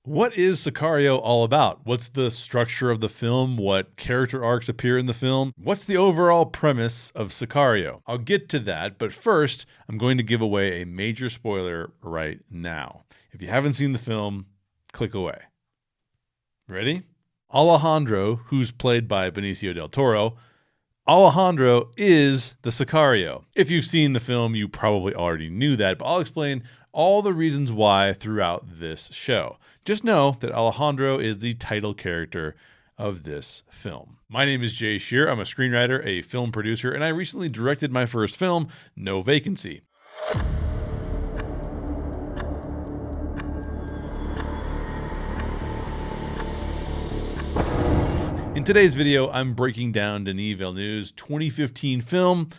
What is Sicario all about? What's the structure of the film? What character arcs appear in the film? What's the overall premise of Sicario? I'll get to that, but first, I'm going to give away a major spoiler right now. If you haven't seen the film, click away. Ready? Alejandro, who's played by Benicio Del Toro, Alejandro is the Sicario. If you've seen the film, you probably already knew that, but I'll explain all the reasons why throughout this show. Just know that Alejandro is the title character of this film. My name is Jay Sherer. I'm a screenwriter, a film producer, and I recently directed my first film, No Vacancy. In today's video, I'm breaking down Denis Villeneuve's 2015 film,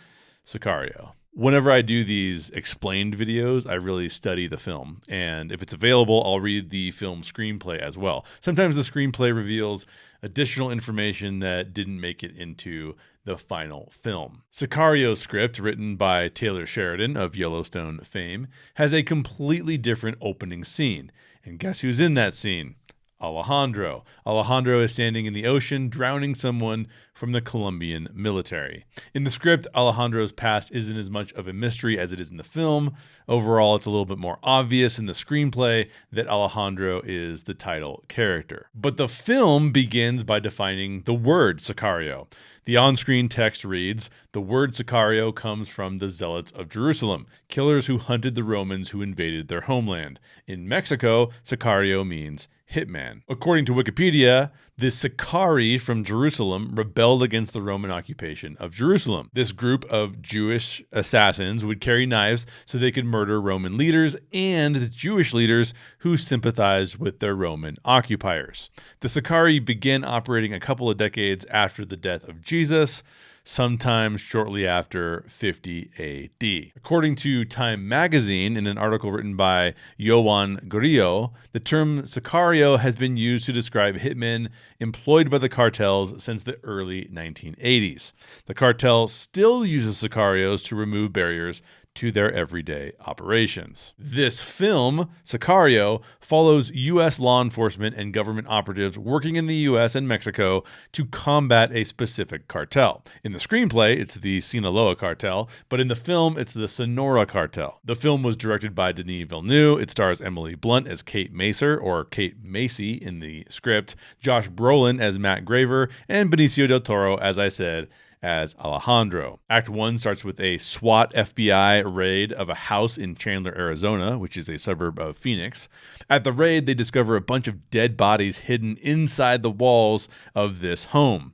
Sicario. Whenever I do these explained videos, I really study the film. And if it's available, I'll read the film screenplay as well. Sometimes the screenplay reveals additional information that didn't make it into the final film. Sicario's script, written by Taylor Sheridan of Yellowstone fame, has a completely different opening scene. And guess who's in that scene? Alejandro. Alejandro is standing in the ocean, drowning someone from the Colombian military. In the script, Alejandro's past isn't as much of a mystery as it is in the film. Overall, it's a little bit more obvious in the screenplay that Alejandro is the title character. But the film begins by defining the word Sicario. The on-screen text reads, "The word Sicario comes from the Zealots of Jerusalem, killers who hunted the Romans who invaded their homeland. In Mexico, Sicario means hitman." According to Wikipedia, the Sicari from Jerusalem rebelled against the Roman occupation of Jerusalem. This group of Jewish assassins would carry knives so they could murder Roman leaders and the Jewish leaders who sympathized with their Roman occupiers. The Sicari began operating a couple of decades after the death of Jesus, sometime shortly after 50 AD. According to Time magazine, in an article written by Yoan Grillo, the term Sicario has been used to describe hitmen employed by the cartels since the early 1980s. The cartel still uses Sicarios to remove barriers to their everyday operations. This film, Sicario, follows U.S. law enforcement and government operatives working in the U.S. and Mexico to combat a specific cartel. In the screenplay, it's the Sinaloa cartel, but in the film, it's the Sonora cartel. The film was directed by Denis Villeneuve. It stars Emily Blunt as Kate Macer, or Kate Macy in the script, Josh Brolin as Matt Graver, and Benicio Del Toro, as I said, as Alejandro. Act 1 starts with a SWAT FBI raid of a house in Chandler, Arizona, which is a suburb of Phoenix. At the raid, they discover a bunch of dead bodies hidden inside the walls of this home.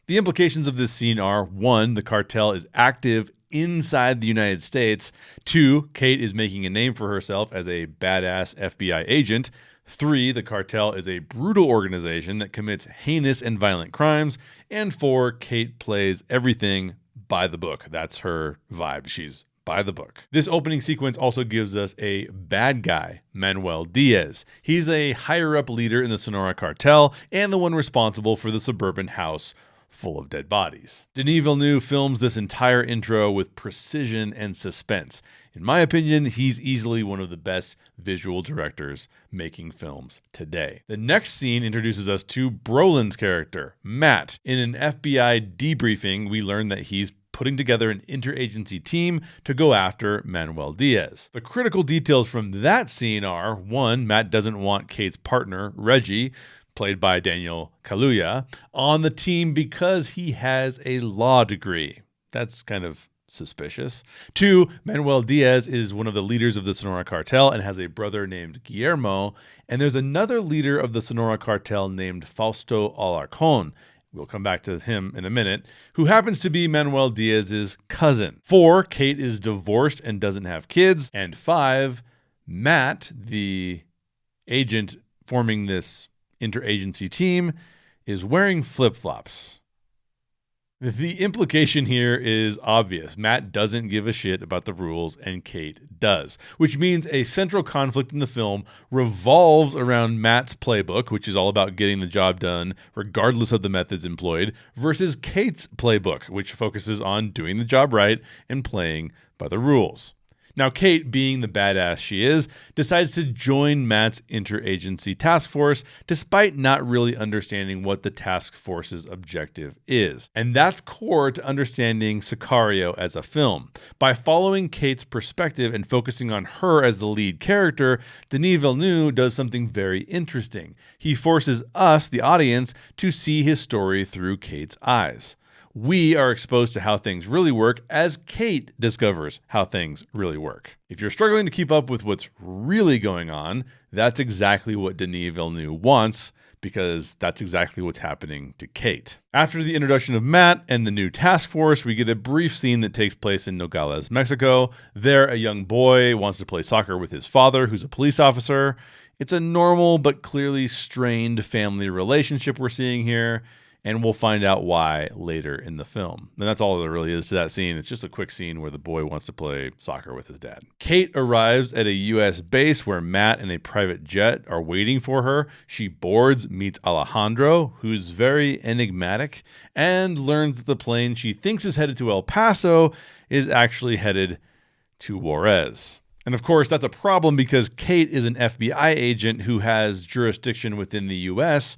The implications of this scene are: 1, the cartel is active inside the United States. 2, Kate is making a name for herself as a badass FBI agent. 3, the cartel is a brutal organization that commits heinous and violent crimes. And 4, Kate plays everything by the book. That's her vibe. She's by the book. This opening sequence also gives us a bad guy, Manuel Diaz. He's a higher-up leader in the Sonora cartel and the one responsible for the suburban house full of dead bodies. Denis Villeneuve films this entire intro with precision and suspense. In my opinion, he's easily one of the best visual directors making films today. The next scene introduces us to Brolin's character, Matt. In an FBI debriefing, we learn that he's putting together an interagency team to go after Manuel Diaz. The critical details from that scene are: 1, Matt doesn't want Kate's partner, Reggie, played by Daniel Kaluuya, on the team because he has a law degree. That's kind of suspicious. 2, Manuel Diaz is one of the leaders of the Sonora cartel and has a brother named Guillermo, and there's another leader of the Sonora cartel named Fausto Alarcón. We'll come back to him in a minute, who happens to be Manuel Diaz's cousin. 4, Kate is divorced and doesn't have kids. And 5, Matt, the agent forming this interagency team, is wearing flip-flops. The implication here is obvious. Matt doesn't give a shit about the rules, and Kate does, which means a central conflict in the film revolves around Matt's playbook, which is all about getting the job done regardless of the methods employed, versus Kate's playbook, which focuses on doing the job right and playing by the rules. Now, Kate, being the badass she is, decides to join Matt's interagency task force despite not really understanding what the task force's objective is. And that's core to understanding Sicario as a film. By following Kate's perspective and focusing on her as the lead character, Denis Villeneuve does something very interesting. He forces us, the audience, to see his story through Kate's eyes. We are exposed to how things really work as Kate discovers how things really work. If you're struggling to keep up with what's really going on, that's exactly what Denis Villeneuve wants, because that's exactly what's happening to Kate. After the introduction of Matt and the new task force, we get a brief scene that takes place in Nogales, Mexico. There, a young boy wants to play soccer with his father, who's a police officer. It's a normal but clearly strained family relationship we're seeing here, and we'll find out why later in the film. And that's all there really is to that scene. It's just a quick scene where the boy wants to play soccer with his dad. Kate arrives at a U.S. base where Matt and a private jet are waiting for her. She boards, meets Alejandro, who's very enigmatic, and learns that the plane she thinks is headed to El Paso is actually headed to Juarez. And of course, that's a problem because Kate is an FBI agent who has jurisdiction within the U.S.,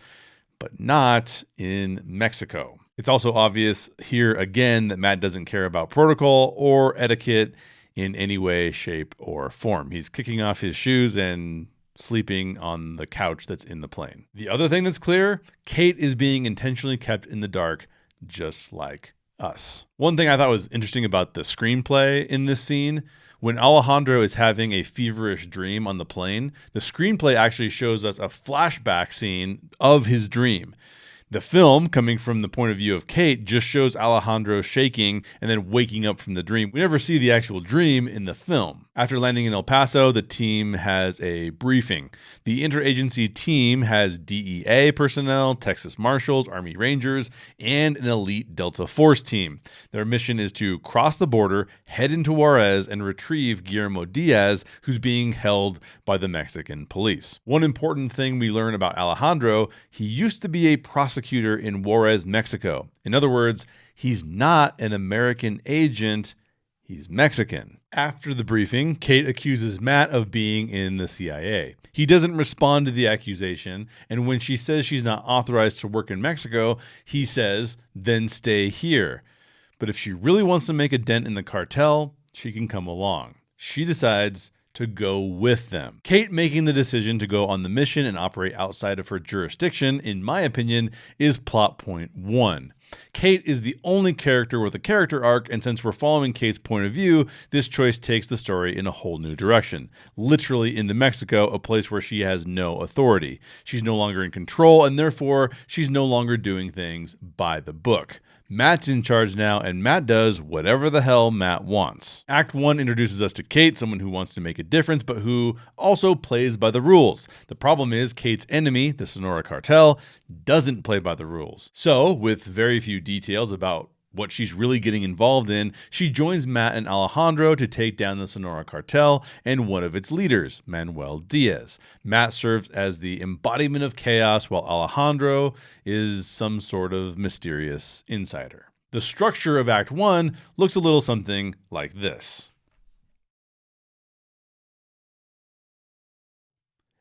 but not in Mexico. It's also obvious here again that Matt doesn't care about protocol or etiquette in any way, shape, or form. He's kicking off his shoes and sleeping on the couch that's in the plane. The other thing that's clear, Kate is being intentionally kept in the dark, just like us. One thing I thought was interesting about the screenplay in this scene, when Alejandro is having a feverish dream on the plane, the screenplay actually shows us a flashback scene of his dream. The film, coming from the point of view of Kate, just shows Alejandro shaking and then waking up from the dream. We never see the actual dream in the film. After landing in El Paso, the team has a briefing. The interagency team has DEA personnel, Texas Marshals, Army Rangers, and an elite Delta Force team. Their mission is to cross the border, head into Juarez, and retrieve Guillermo Diaz, who's being held by the Mexican police. One important thing we learn about Alejandro, he used to be a prosecutor in Juarez, Mexico. In other words, he's not an American agent, he's Mexican. After the briefing, Kate accuses Matt of being in the CIA. He doesn't respond to the accusation, and when she says she's not authorized to work in Mexico, he says, then stay here. But if she really wants to make a dent in the cartel, she can come along. She decides to go with them. Kate making the decision to go on the mission and operate outside of her jurisdiction, in my opinion, is plot point 1. Kate is the only character with a character arc, and since we're following Kate's point of view, this choice takes the story in a whole new direction. Literally into Mexico, a place where she has no authority. She's no longer in control, and therefore, she's no longer doing things by the book. Matt's in charge now, and Matt does whatever the hell Matt wants. Act 1 introduces us to Kate, someone who wants to make a difference, but who also plays by the rules. The problem is Kate's enemy, the Sonora Cartel, doesn't play by the rules. So, with very few details about what she's really getting involved in, she joins Matt and Alejandro to take down the Sonora Cartel and one of its leaders, Manuel Diaz. Matt serves as the embodiment of chaos, while Alejandro is some sort of mysterious insider. The structure of Act 1 looks a little something like this.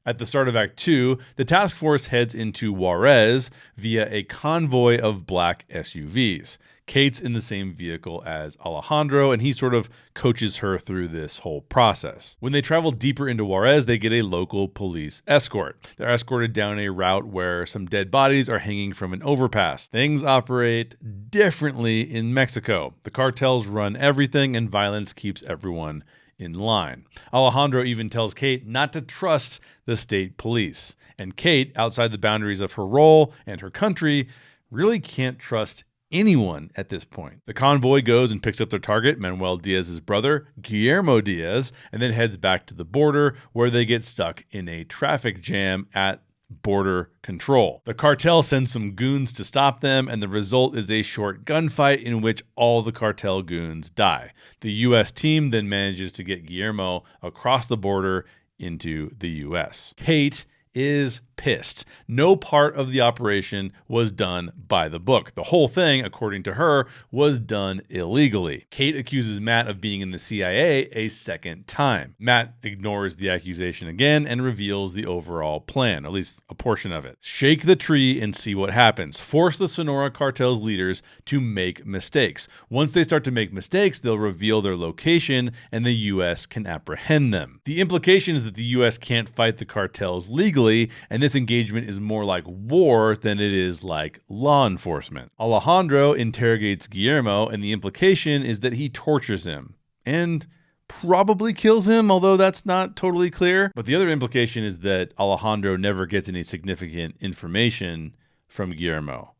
At the start of Act 2, the task force heads into Juarez via a convoy of black SUVs. Kate's in the same vehicle as Alejandro, and he sort of coaches her through this whole process. When they travel deeper into Juarez, they get a local police escort. They're escorted down a route where some dead bodies are hanging from an overpass. Things operate differently in Mexico. The cartels run everything, and violence keeps everyone in line. Alejandro even tells Kate not to trust the state police. And Kate, outside the boundaries of her role and her country, really can't trust anyone at this point. The convoy goes and picks up their target, Manuel Diaz's brother, Guillermo Diaz, and then heads back to the border where they get stuck in a traffic jam at border control. The cartel sends some goons to stop them, and the result is a short gunfight in which all the cartel goons die. The U.S. team then manages to get Guillermo across the border into the U.S. Kate is pissed. No part of the operation was done by the book. The whole thing, according to her, was done illegally. Kate accuses Matt of being in the CIA a second time. Matt ignores the accusation again and reveals the overall plan, at least a portion of it. Shake the tree and see what happens. Force the Sonora Cartel's leaders to make mistakes. Once they start to make mistakes, they'll reveal their location and the U.S. can apprehend them. The implication is that the U.S. can't fight the cartels legally, and this engagement is more like war than it is like law enforcement. Alejandro interrogates Guillermo, and the implication is that he tortures him and probably kills him, although that's not totally clear. But the other implication is that Alejandro never gets any significant information from Guillermo.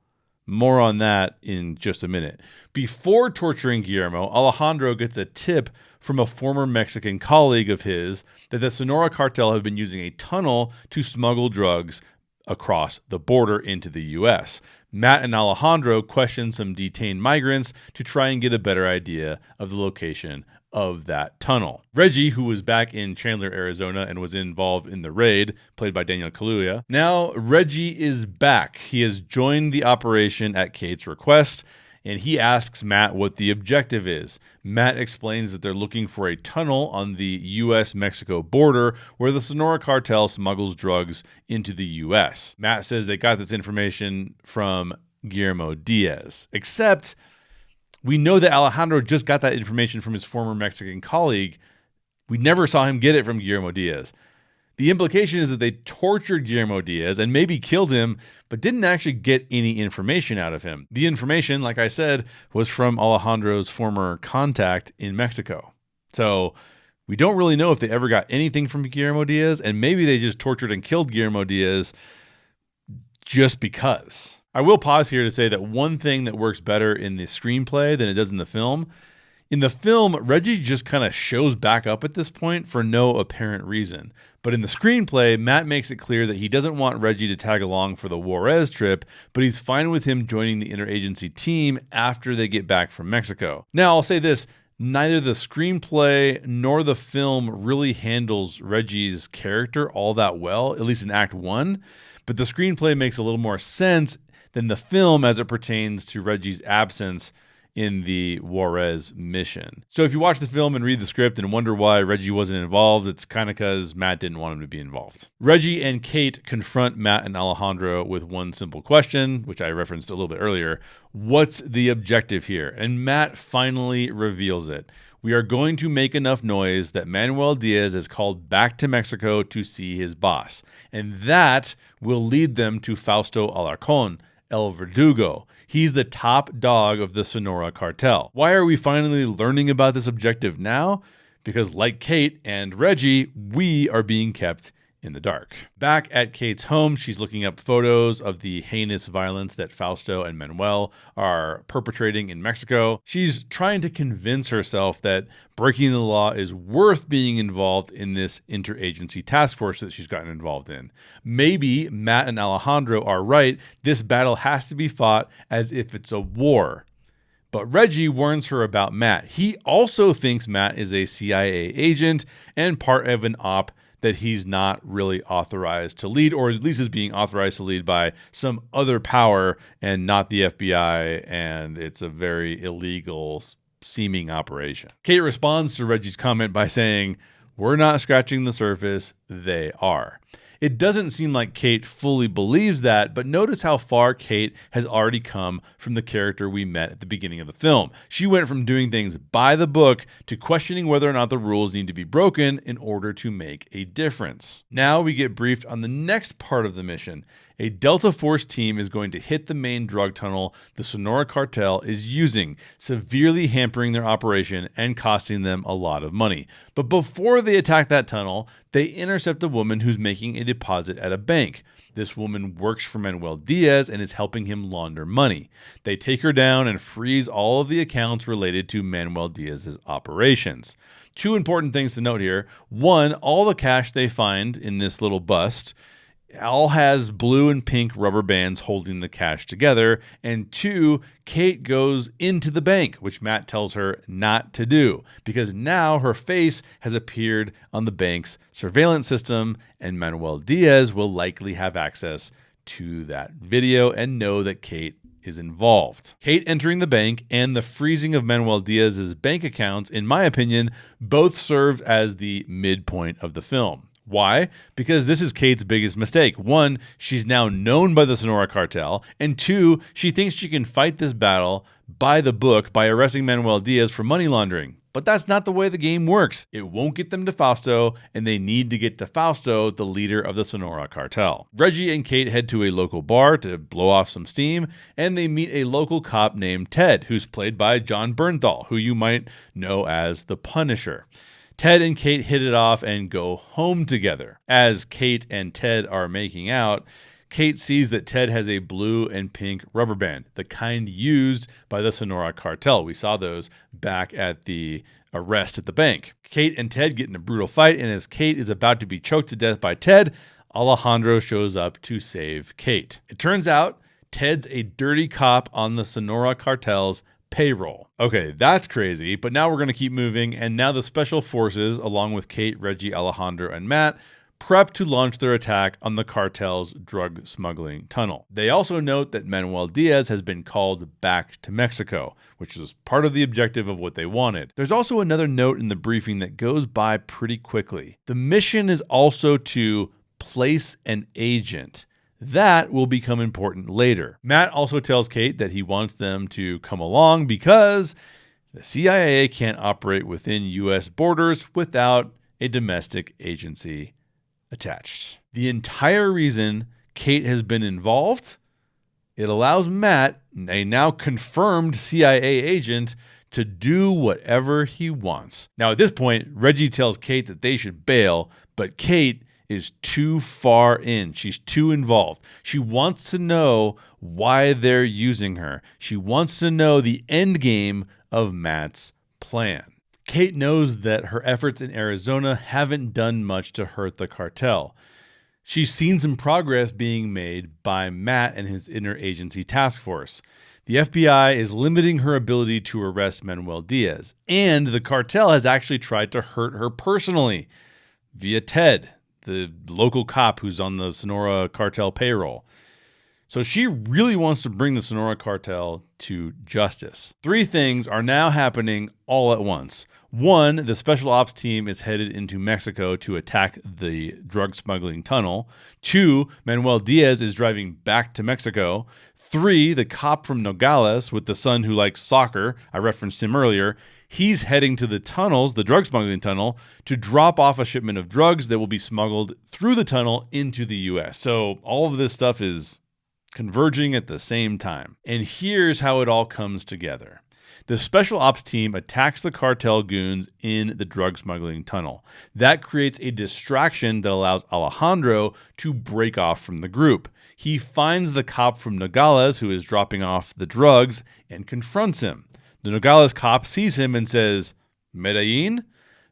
More on that in just a minute. Before torturing Guillermo, Alejandro gets a tip from a former Mexican colleague of his that the Sonora Cartel have been using a tunnel to smuggle drugs across the border into the U.S. Matt and Alejandro question some detained migrants to try and get a better idea of the location of that tunnel. Reggie, who was back in Chandler, Arizona, and was involved in the raid, played by Daniel Kaluuya. Now, Reggie is back. He has joined the operation at Kate's request, and he asks Matt what the objective is. Matt explains that they're looking for a tunnel on the U.S.-Mexico border where the Sonora Cartel smuggles drugs into the U.S. Matt says they got this information from Guillermo Diaz, except we know that Alejandro just got that information from his former Mexican colleague. We never saw him get it from Guillermo Diaz. The implication is that they tortured Guillermo Diaz and maybe killed him, but didn't actually get any information out of him. The information, like I said, was from Alejandro's former contact in Mexico. So we don't really know if they ever got anything from Guillermo Diaz, and maybe they just tortured and killed Guillermo Diaz just because. I will pause here to say that one thing that works better in the screenplay than it does in the film, Reggie just kind of shows back up at this point for no apparent reason. But in the screenplay, Matt makes it clear that he doesn't want Reggie to tag along for the Juarez trip, but he's fine with him joining the interagency team after they get back from Mexico. Now, I'll say this. Neither the screenplay nor the film really handles Reggie's character all that well, at least in Act 1. But the screenplay makes a little more sense than the film as it pertains to Reggie's absence in the Juarez mission. So if you watch the film and read the script and wonder why Reggie wasn't involved, it's kind of because Matt didn't want him to be involved. Reggie and Kate confront Matt and Alejandro with one simple question, which I referenced a little bit earlier. What's the objective here? And Matt finally reveals it. We are going to make enough noise that Manuel Diaz is called back to Mexico to see his boss. And that will lead them to Fausto Alarcón, El Verdugo. He's the top dog of the Sonora Cartel. Why are we finally learning about this objective now? Because like Kate and Reggie, we are being kept in the dark. Back at Kate's home, she's looking up photos of the heinous violence that Fausto and Manuel are perpetrating in Mexico. She's trying to convince herself that breaking the law is worth being involved in this interagency task force that she's gotten involved in. Maybe Matt and Alejandro are right. This battle has to be fought as if it's a war. But Reggie warns her about Matt. He also thinks Matt is a CIA agent and part of an op that he's not really authorized to lead, or at least is being authorized to lead by some other power and not the FBI, and it's a very illegal seeming operation. Kate responds to Reggie's comment by saying, "We're not scratching the surface, they are." It doesn't seem like Kate fully believes that, but notice how far Kate has already come from the character we met at the beginning of the film. She went from doing things by the book to questioning whether or not the rules need to be broken in order to make a difference. Now we get briefed on the next part of the mission. A Delta Force team is going to hit the main drug tunnel the Sonora Cartel is using, severely hampering their operation and costing them a lot of money. But before they attack that tunnel, they intercept a woman who's making a deposit at a bank. This woman works for Manuel Diaz and is helping him launder money. They take her down and freeze all of the accounts related to Manuel Diaz's operations. Two important things to note here. One, all the cash they find in this little bust all has blue and pink rubber bands holding the cash together. And 2, Kate goes into the bank, which Matt tells her not to do because now her face has appeared on the bank's surveillance system, and Manuel Diaz will likely have access to that video and know that Kate is involved. Kate entering the bank and the freezing of Manuel Diaz's bank accounts, in my opinion, both served as the midpoint of the film. Why? Because this is Kate's biggest mistake. 1, she's now known by the Sonora Cartel, and 2, she thinks she can fight this battle by the book by arresting Manuel Diaz for money laundering. But that's not the way the game works. It won't get them to Fausto, and they need to get to Fausto, the leader of the Sonora Cartel. Reggie and Kate head to a local bar to blow off some steam, and they meet a local cop named Ted, who's played by John Bernthal, who you might know as the Punisher. Ted and Kate hit it off and go home together. As Kate and Ted are making out, Kate sees that Ted has a blue and pink rubber band, the kind used by the Sonora Cartel. We saw those back at the arrest at the bank. Kate and Ted get in a brutal fight, and as Kate is about to be choked to death by Ted, Alejandro shows up to save Kate. It turns out Ted's a dirty cop on the Sonora Cartel's payroll. Okay, that's crazy, but now we're going to keep moving, and now the special forces, along with Kate, Reggie, Alejandro, and Matt, prep to launch their attack on the cartel's drug smuggling tunnel. They also note that Manuel Diaz has been called back to Mexico, which is part of the objective of what they wanted. There's also another note in the briefing that goes by pretty quickly. The mission is also to place an agent. That will become important later. Matt also tells Kate that he wants them to come along because the CIA can't operate within U.S. borders without a domestic agency attached. The entire reason Kate has been involved, it allows Matt, a now confirmed CIA agent, to do whatever he wants. Now at this point, Reggie tells Kate that they should bail, but Kate is too far in. She's too involved. She wants to know why they're using her. She wants to know the end game of Matt's plan. Kate knows that her efforts in Arizona haven't done much to hurt the cartel. She's seen some progress being made by Matt and his interagency task force. The FBI is limiting her ability to arrest Manuel Diaz, and the cartel has actually tried to hurt her personally via Ted, the local cop who's on the Sonora Cartel payroll. So she really wants to bring the Sonora Cartel to justice. 3 things are now happening all at once. 1, the special ops team is headed into Mexico to attack the drug smuggling tunnel. 2, Manuel Diaz is driving back to Mexico. 3, the cop from Nogales with the son who likes soccer, I referenced him earlier, he's heading to the tunnels, the drug smuggling tunnel, to drop off a shipment of drugs that will be smuggled through the tunnel into the U.S. So all of this stuff is converging at the same time. And here's how it all comes together. The special ops team attacks the cartel goons in the drug smuggling tunnel. That creates a distraction that allows Alejandro to break off from the group. He finds the cop from Nogales who is dropping off the drugs and confronts him. The Nogales cop sees him and says, "Medellin?"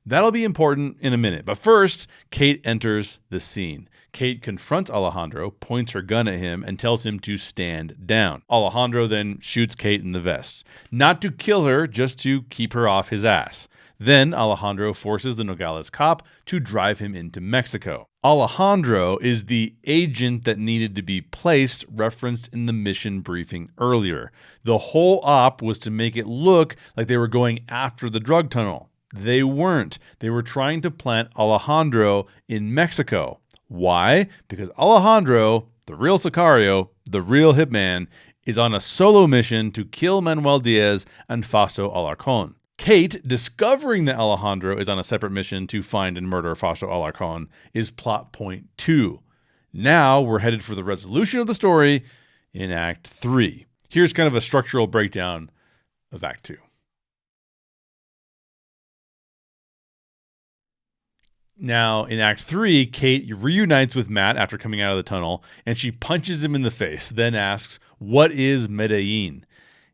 That'll be important in a minute. But first, Kate enters the scene. Kate confronts Alejandro, points her gun at him, and tells him to stand down. Alejandro then shoots Kate in the vest. Not to kill her, just to keep her off his ass. Then Alejandro forces the Nogales cop to drive him into Mexico. Alejandro is the agent that needed to be placed, referenced in the mission briefing earlier. The whole op was to make it look like they were going after the drug tunnel. They weren't. They were trying to plant Alejandro in Mexico. Why? Because Alejandro, the real Sicario, the real hitman, is on a solo mission to kill Manuel Diaz and Fausto Alarcón. Kate, discovering that Alejandro is on a separate mission to find and murder Fausto Alarcón, is plot point 2. Now we're headed for the resolution of the story in Act 3. Here's kind of a structural breakdown of Act 2. Now, in Act 3, Kate reunites with Matt after coming out of the tunnel, and she punches him in the face, then asks, "What is Medellin?"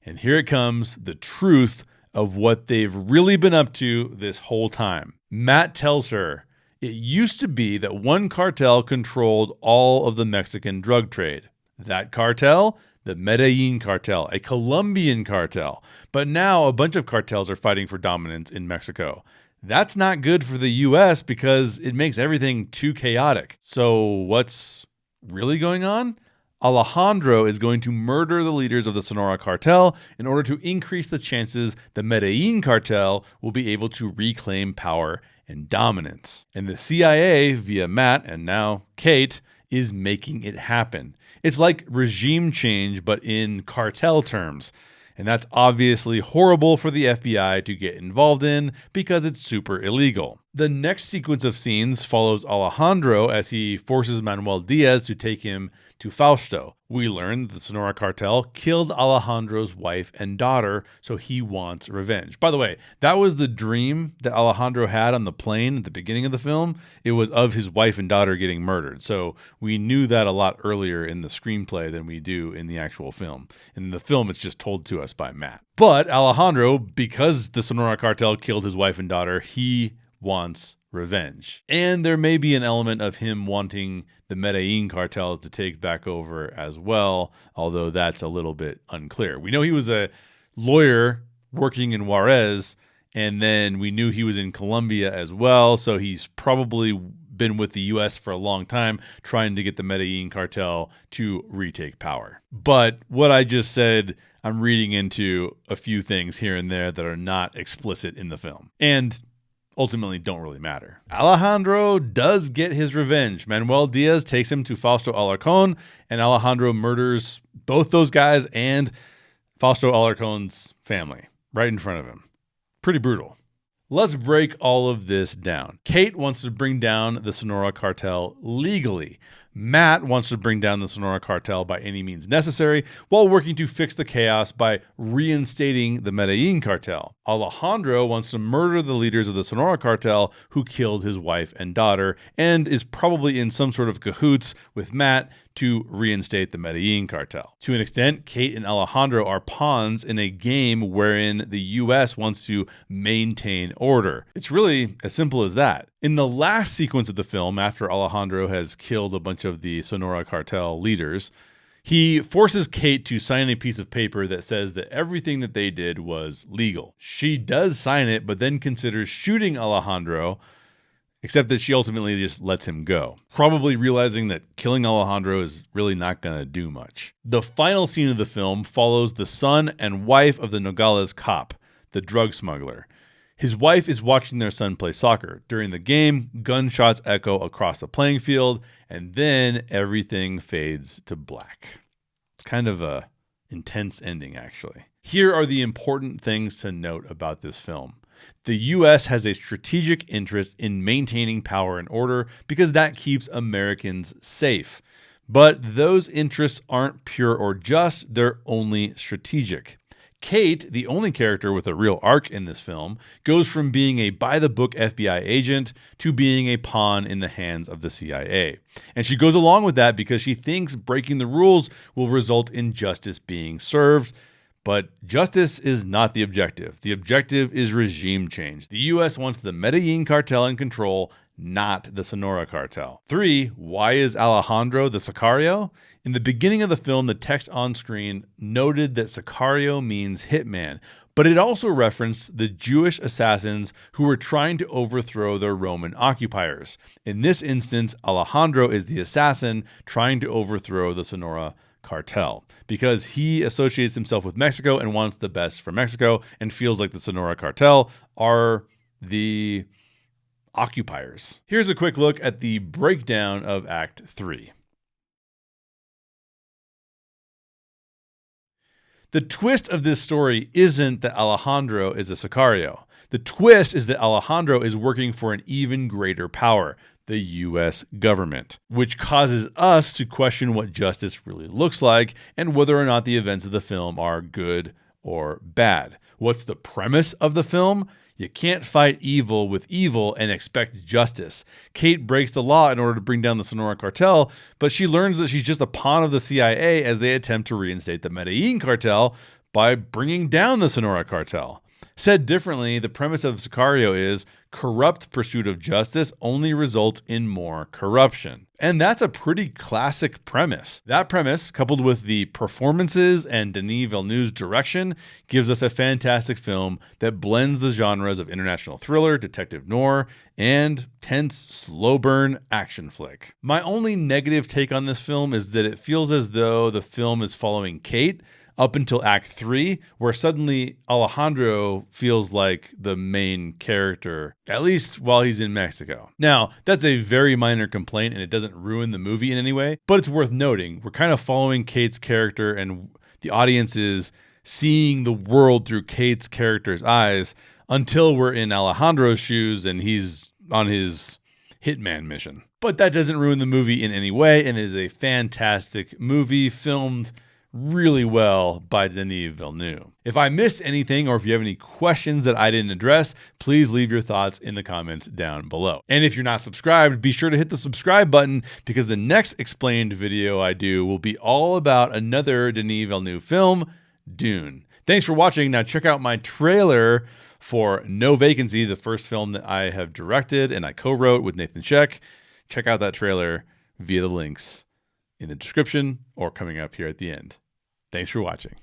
And here it comes, the truth of what they've really been up to this whole time. Matt tells her, It used to be that one cartel controlled all of the Mexican drug trade. That cartel? The Medellin cartel, a Colombian cartel. But now a bunch of cartels are fighting for dominance in Mexico. That's not good for the US because it makes everything too chaotic. So what's really going on? Alejandro is going to murder the leaders of the Sonora cartel in order to increase the chances the Medellin cartel will be able to reclaim power and dominance. And the CIA, via Matt and now Kate, is making it happen. It's like regime change, but in cartel terms. And that's obviously horrible for the FBI to get involved in because it's super illegal. The next sequence of scenes follows Alejandro as he forces Manuel Diaz to take him to Fausto. We learn that the Sonora cartel killed Alejandro's wife and daughter, so he wants revenge. By the way, that was the dream that Alejandro had on the plane at the beginning of the film. It was of his wife and daughter getting murdered. So we knew that a lot earlier in the screenplay than we do in the actual film. In the film, it's just told to us by Matt. But Alejandro, because the Sonora cartel killed his wife and daughter, he wants revenge. And there may be an element of him wanting the Medellin cartel to take back over as well, although that's a little bit unclear. We know he was a lawyer working in Juarez, and then we knew he was in Colombia as well, so he's probably been with the US for a long time trying to get the Medellin cartel to retake power. But what I just said, I'm reading into a few things here and there that are not explicit in the film. And ultimately don't really matter. Alejandro does get his revenge. Manuel Diaz takes him to Fausto Alarcón, and Alejandro murders both those guys and Fausto Alarcón's family right in front of him. Pretty brutal. Let's break all of this down. Kate wants to bring down the Sonora cartel legally. Matt wants to bring down the Sonora cartel by any means necessary while working to fix the chaos by reinstating the Medellin cartel. Alejandro wants to murder the leaders of the Sonora cartel who killed his wife and daughter and is probably in some sort of cahoots with Matt to reinstate the Medellin cartel. To an extent, Kate and Alejandro are pawns in a game wherein the US wants to maintain order. It's really as simple as that. In the last sequence of the film, after Alejandro has killed a bunch of the Sonora cartel leaders, he forces Kate to sign a piece of paper that says that everything that they did was legal. She does sign it, but then considers shooting Alejandro, except that she ultimately just lets him go, probably realizing that killing Alejandro is really not going to do much. The final scene of the film follows the son and wife of the Nogales cop, the drug smuggler. His wife is watching their son play soccer. During the game, gunshots echo across the playing field, and then everything fades to black. It's kind of a intense ending, actually. Here are the important things to note about this film. The U.S. has a strategic interest in maintaining power and order because that keeps Americans safe. But those interests aren't pure or just, they're only strategic. Kate, the only character with a real arc in this film, goes from being a by-the-book FBI agent to being a pawn in the hands of the CIA. And she goes along with that because she thinks breaking the rules will result in justice being served. But justice is not the objective. The objective is regime change. The U.S. wants the Medellin cartel in control, not the Sonora cartel. 3, why is Alejandro the Sicario? In the beginning of the film, the text on screen noted that Sicario means hitman, but it also referenced the Jewish assassins who were trying to overthrow their Roman occupiers. In this instance, Alejandro is the assassin trying to overthrow the Sonora cartel because he associates himself with Mexico and wants the best for Mexico and feels like the Sonora cartel are the occupiers. Here's a quick look at the breakdown of Act 3. The twist of this story isn't that Alejandro is a Sicario. The twist is that Alejandro is working for an even greater power, the U.S. government, which causes us to question what justice really looks like and whether or not the events of the film are good or bad. What's the premise of the film? You can't fight evil with evil and expect justice. Kate breaks the law in order to bring down the Sonora cartel, but she learns that she's just a pawn of the CIA as they attempt to reinstate the Medellin cartel by bringing down the Sonora cartel. Said differently, the premise of Sicario is corrupt pursuit of justice only results in more corruption. And that's a pretty classic premise. That premise, coupled with the performances and Denis Villeneuve's direction, gives us a fantastic film that blends the genres of international thriller, detective noir, and tense, slow burn action flick. My only negative take on this film is that it feels as though the film is following Kate up until Act 3, where suddenly Alejandro feels like the main character, at least while he's in Mexico. Now, that's a very minor complaint, and it doesn't ruin the movie in any way, but it's worth noting. We're kind of following Kate's character, and the audience is seeing the world through Kate's character's eyes until we're in Alejandro's shoes and he's on his hitman mission. But that doesn't ruin the movie in any way, and it is a fantastic movie filmed really well by Denis Villeneuve. If I missed anything, or if you have any questions that I didn't address, please leave your thoughts in the comments down below. And if you're not subscribed, be sure to hit the subscribe button, because the next explained video I do will be all about another Denis Villeneuve film, Dune. Thanks for watching. Now check out my trailer for No Vacancy, the first film that I have directed and I co-wrote with Nathan SCHECK. Check out that trailer via the links in the description or coming up here at the end. Thanks for watching.